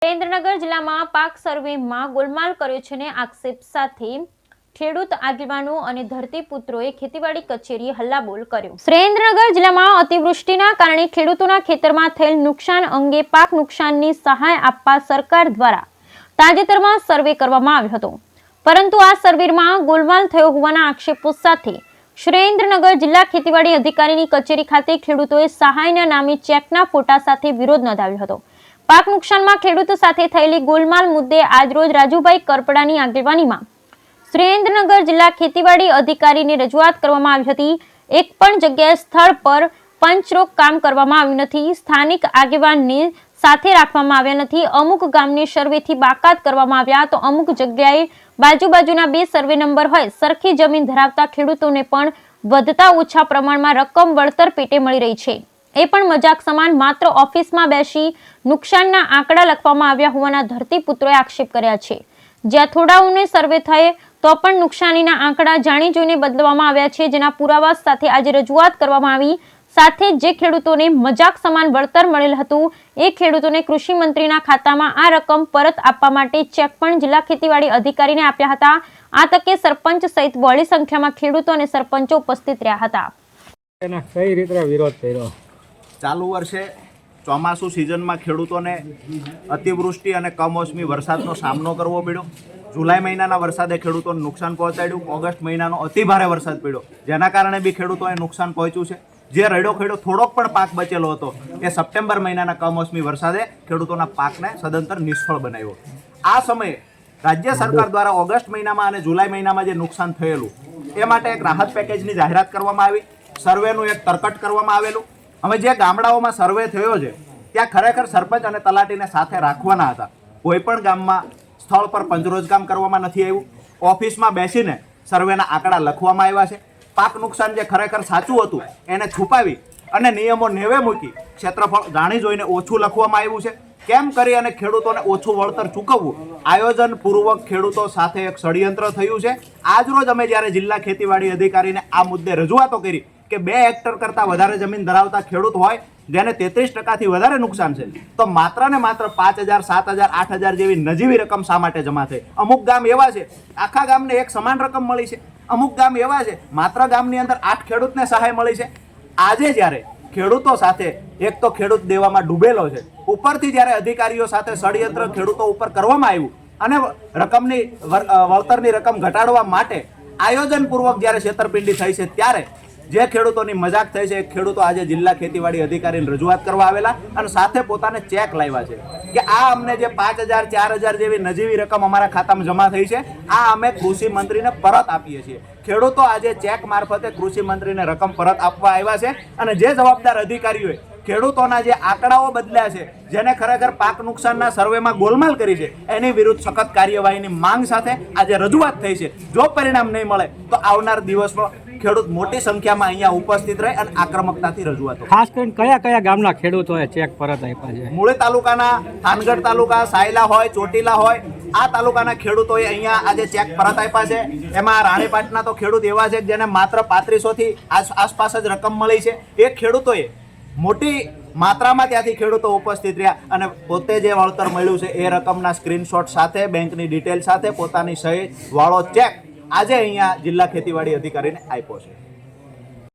સુરેન્દ્રનગર જિલ્લામાં પાક સર્વેમાં ગોલમાલ કર્યો છે ને આક્ષેપ સાથે ખેડૂત આગેવાનો અને ધરતીપુત્રોએ ખેતીવાડી કચેરીએ હલ્લાબોલ કર્યો। સુરેન્દ્રનગર જિલ્લામાં અતિવૃષ્ટિના કારણે ખેડૂતોના ખેતરમાં થયેલ નુકસાન અંગે પાક નુકસાનની સહાય આપવા સરકાર દ્વારા તાજેતરમાં સર્વે કરવામાં આવ્યો હતો, પરંતુ આ સર્વેમાં ગોલમાલ થયો હોવાના આક્ષેપો સાથે સુરેન્દ્રનગર જિલ્લા ખેતીવાડી અધિકારીની કચેરી ખાતે ખેડૂતોએ સહાયના નામે ચેકના ફોટા સાથે વિરોધ નોંધાવ્યો હતો। પાક નુકસાનમાં ખેડૂતો સાથે થયેલી ગોલમાલ મુદ્દે આજરોજ રાજુભાઈ કરપડાની આગેવાનીમાં સુરેન્દ્રનગર જિલ્લા ખેતીવાડી અધિકારીને રજૂઆત કરવામાં આવી હતી। એક પણ જગ્યાએ સ્થળ પર પંચરોક કામ કરવામાં આવ્યું નથી, સ્થાનિક આગેવાનને સાથે રાખવામાં આવ્યા નથી, અમુક ગામને સર્વેથી બાકાત કરવામાં આવ્યા તો અમુક જગ્યાએ બાજુબાજુના બે સર્વે નંબર હોય સરખી જમીન ધરાવતા ખેડૂતોને પણ વધતા ઓછા પ્રમાણમાં રકમ વળતર પેટે મળી રહી છે। એ પણ મજાક સમાન માત્ર ઓફિસમાં બેસી નુકસાનના આંકડા લખવામાં આવ્યા હોવાના ધરતીપુત્રોએ આક્ષેપ કર્યા છે। જ્યાં થોડાઓને સર્વે થાય તો પણ નુકસાનીના આંકડા જાણી જોઈને બદલવામાં આવ્યા છે, જેના પુરાવા સાથે આજે રજૂઆત કરવામાં આવી। સાથે જે ખેડૂતોને મજાક સમાન વળતર મળેલ હતું એ ખેડૂતોને કૃષિ મંત્રીના ખાતામાં આ રકમ પરત આપવા માટે ચેક પણ જિલ્લા ખેતીવાડી અધિકારીને આપ્યા હતા। આ તકે સરપંચ સહિત બહોળી સંખ્યામાં ખેડૂતો અને સરપંચો ઉપસ્થિત રહ્યા હતા। કઈ રીતે વિરોધ કર્યો? ચાલુ વર્ષે ચોમાસુ સિઝનમાં ખેડૂતોને અતિવૃષ્ટિ અને કમોસમી વરસાદનો સામનો કરવો પડ્યો। જુલાઈ મહિનાના વરસાદે ખેડૂતોને નુકસાન પહોંચાડ્યું। ઓગસ્ટ મહિનાનો અતિભારે વરસાદ પડ્યો, જેના કારણે બી ખેડૂતોને નુકસાન પહોંચ્યું છે। જે રડ્યો ખેડો થોડોક પણ પાક બચેલો હતો એ સપ્ટેમ્બર મહિનાના કમોસમી વરસાદે ખેડૂતોના પાકને સદંતર નિષ્ફળ બનાવ્યો। આ સમયે રાજ્ય સરકાર દ્વારા ઓગસ્ટ મહિનામાં અને જુલાઈ મહિનામાં જે નુકસાન થયેલું એ માટે એક રાહત પેકેજની જાહેરાત કરવામાં આવી, સર્વેનું એક તરકટ કરવામાં આવેલું। હવે જે ગામડાઓમાં સર્વે થયો છે ત્યાં ખરેખર સરપંચ અને તલાટીને સાથે રાખવાના હતા। કોઈ પણ ગામમાં સ્થળ પર પંચરોજ કામ કરવામાં નથી આવ્યું, ઓફિસમાં બેસીને સર્વેના આંકડા લખવામાં આવ્યા છે। પાક નુકસાન જે ખરેખર સાચું હતું એને છુપાવી અને નિયમો નેવે મૂકી ક્ષેત્રફળ જાણી જોઈને ઓછું લખવામાં આવ્યું છે। કેમ કરી અને ખેડૂતોને ઓછું વળતર ચૂકવવું, આયોજનપૂર્વક ખેડૂતો સાથે એક ષડયંત્ર થયું છે। આજરોજ અમે જ્યારે જિલ્લા ખેતીવાડી અધિકારીને આ મુદ્દે રજૂઆતો કરી કે 2 હેક્ટર કરતાં વધારે જમીન ધરાવતા ખેડૂત હોય જેને 33%થી વધારે નુકસાન છે તો માત્ર ને માત્ર 5,000, 7,000, 8,000 જેવી નજીવી રકમ શા માટે જમા થઈ? અમુક ગામ એવા છે આખા ગામને એક સમાન રકમ મળી છે, અમુક ગામ એવા છે માત્ર ગામની અંદર 8 ખેડૂતને સહાય મળી છે। આજે જ્યારે ખેડૂતો સાથે એક તો ખેડૂત દેવામાં ડૂબેલો છે, ઉપરથી જ્યારે અધિકારીઓ સાથે ષડયંત્ર ખેડૂતો ઉપર કરવામાં આવ્યું અને રકમની વળતરની રકમ ઘટાડવા માટે આયોજનપૂર્વક જ્યારે છેતરપિંડી થઈ છે ત્યારે જે ખેડૂતોની મજાક થઈ છે એ ખેડૂતો આજે જિલ્લા ખેતીવાડી અધિકારીને રજૂઆત કરવા આવેલા અને સાથે પોતાને ચેક લાવ્યા છે કે આ અમને જે 5,000, 4,000 જેવી નજીવી રકમ અમારા ખાતામાં જમા થઈ છે આ અમે કૃષિ મંત્રીને પરત આપીએ છીએ। ખેડૂતો આજે ચેક મારફતે કૃષિ મંત્રીને રકમ પરત આપવા આવ્યા છે અને જે જવાબદાર અધિકારીઓએ ખેડૂતોના જે આંકડાઓ બદલ્યા છે, જેને ખરેખર પાક નુકસાનના સર્વેમાં ગોલમાલ કરી છે, એની વિરુદ્ધ સખત કાર્યવાહીની માંગ સાથે આજે રજૂઆત થઈ છે। જો પરિણામ નહીં મળે તો આવનાર દિવસમાં ખેડૂત મોટી સંખ્યામાં અહીંયા ઉપસ્થિત રહે અને આક્રમકતાથી રજૂઆતો। ખાસ કરીને કયા કયા ગામના ખેડૂતોએ ચેક પરત આપ્યા છે? મૂળી તાલુકાના, થાનગઢ તાલુકા, સાયલા હોય, ચોટીલા હોય, આ તાલુકાના ખેડૂતોએ અહીંયા આજે ચેક પરત આપ્યા છે। એમાં રાણીપાટના તો ખેડૂત એવા છે જેને માત્ર 3500થી આસપાસ જ રકમ મળી છે। એ ખેડૂતોએ મોટી માત્રામાં ત્યાંથી ખેડૂતો ઉપસ્થિત રહ્યા અને પોતે જે વળતર મળ્યું છે એ રકમના સ્ક્રીનશોટ સાથે, બેંકની ડિટેલ સાથે પોતાની સહી વાળો ચેક આજે અહીંયા જિલ્લા ખેતીવાડી અધિકારીને આપ્યો છે।